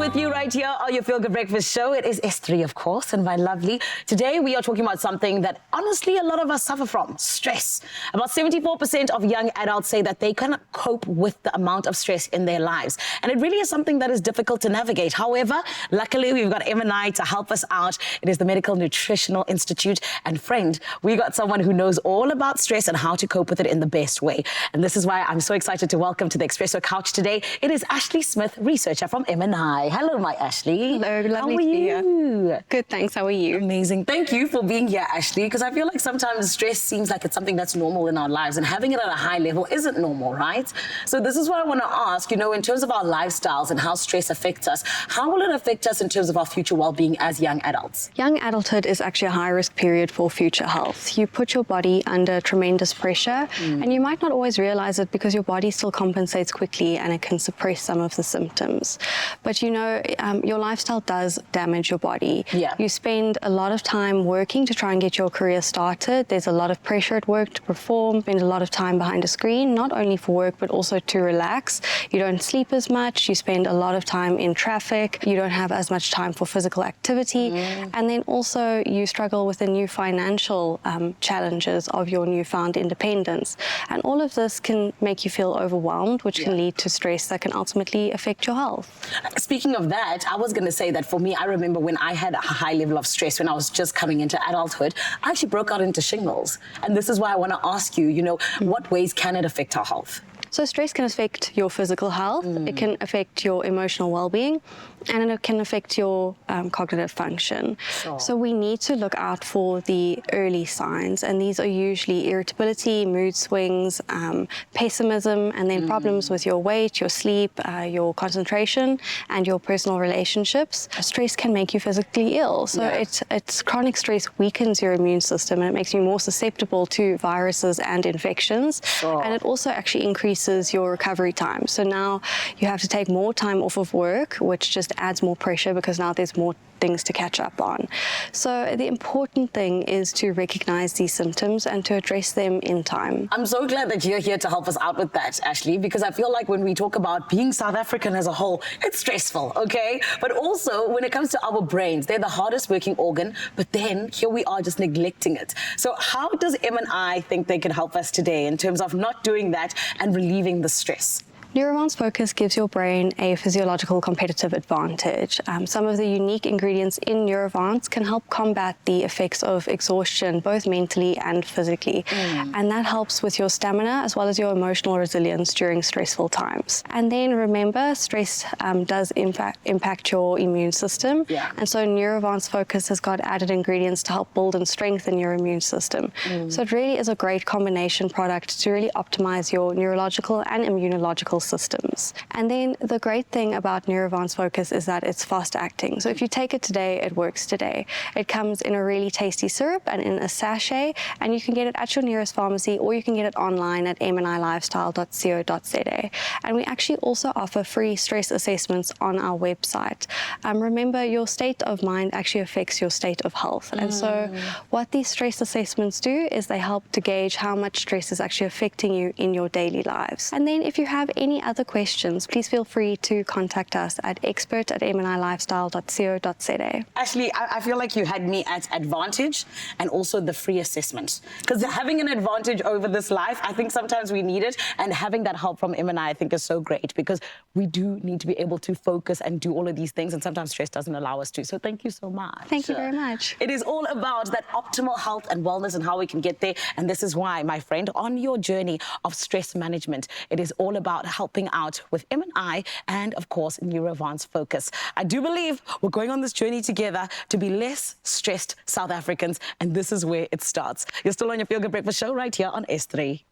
with you right here on your Feel Good Breakfast show. It is S3, of course, and my lovely. Today, we are talking about something that, honestly, a lot of us suffer from, stress. About 74% of young adults say that they cannot cope with the amount of stress in their lives. And it really is something that is difficult to navigate. However, luckily, we've got MNI to help us out. It is the Medical Nutritional Institute. And friend, we got someone who knows all about stress and how to cope with it in the best way. And this is why I'm so excited to welcome to the Expresso couch today. It is Ashley Smith, researcher from MNI. Hello, my Ashley. Hello, lovely How are to be here. you? Good, thanks. How are you? Amazing. Thank you for being here, Ashley, because I feel like sometimes stress seems like it's something that's normal in our lives, and having it at a high level isn't normal, right? So this is what I want to ask, you know, in terms of our lifestyles and how stress affects us, how will it affect us in terms of our future well-being as young adults? Young adulthood is actually a high-risk period for future health. You put your body under tremendous pressure, and you might not always realize it because your body still compensates quickly and it can suppress some of the symptoms. But you know, your lifestyle does damage your body. Yeah. You spend a lot of time working to try and get your career started. There's a lot of pressure at work to perform, spend a lot of time behind a screen, not only for work, but also to relax. You don't sleep as much. You spend a lot of time in traffic. You don't have as much time for physical activity. And then also you struggle with the new financial challenges of your newfound independence. And all of this can make you feel overwhelmed, which can lead to stress that can ultimately affect your health. Speaking of that, I was going to say that for me, I remember when I had a high level of stress when I was just coming into adulthood, I actually broke out into shingles. And this is why I want to ask you, you know, what ways can it affect our health? So stress can affect your physical health, it can affect your emotional well-being, and it can affect your cognitive function. Sure. So we need to look out for the early signs, and these are usually irritability, mood swings, pessimism, and then problems with your weight, your sleep, your concentration, and your personal relationships. Stress can make you physically ill. So it's chronic stress weakens your immune system, and it makes you more susceptible to viruses and infections. Sure. And it also actually increases your recovery time. So now you have to take more time off of work, which just adds more pressure because now there's more things to catch up on. So the important thing is to recognize these symptoms and to address them in time. I'm so glad that you're here to help us out with that, Ashley, because I feel like when we talk about being South African as a whole, it's stressful, okay? But also, when it comes to our brains, they're the hardest working organ, but then here we are just neglecting it. So how does MNI think they can help us today in terms of not doing that and relieving the stress? Neuroadvance Focus gives your brain a physiological competitive advantage. Some of the unique ingredients in Neuroadvance can help combat the effects of exhaustion, both mentally and physically. And that helps with your stamina as well as your emotional resilience during stressful times. And then remember, stress does impact your immune system. And so Neuroadvance Focus has got added ingredients to help build and strengthen your immune system. So it really is a great combination product to really optimize your neurological and immunological systems. And then the great thing about Neuroadvance Focus is that it's fast acting. So if you take it today, it works today. It comes in a really tasty syrup and in a sachet, and you can get it at your nearest pharmacy, or you can get it online at mnilifestyle.co.za. And we actually also offer free stress assessments on our website. Remember, your state of mind actually affects your state of health. And so what these stress assessments do is they help to gauge how much stress is actually affecting you in your daily lives. And then if you have any other questions, please feel free to contact us at expert@mnilifestyle.co.za. Ashley, I feel like you had me at advantage and also the free assessment. Because having an advantage over this life, I think sometimes we need it. And having that help from MNI, I think, is so great because we do need to be able to focus and do all of these things. And sometimes stress doesn't allow us to. So thank you so much. Thank you very much. It is all about that optimal health and wellness and how we can get there. And this is why, my friend, on your journey of stress management, it is all about helping out with MNI and, of course, Neuroadvance Focus. I do believe we're going on this journey together to be less stressed South Africans, and this is where it starts. You're still on your Feel Good Breakfast show right here on S3.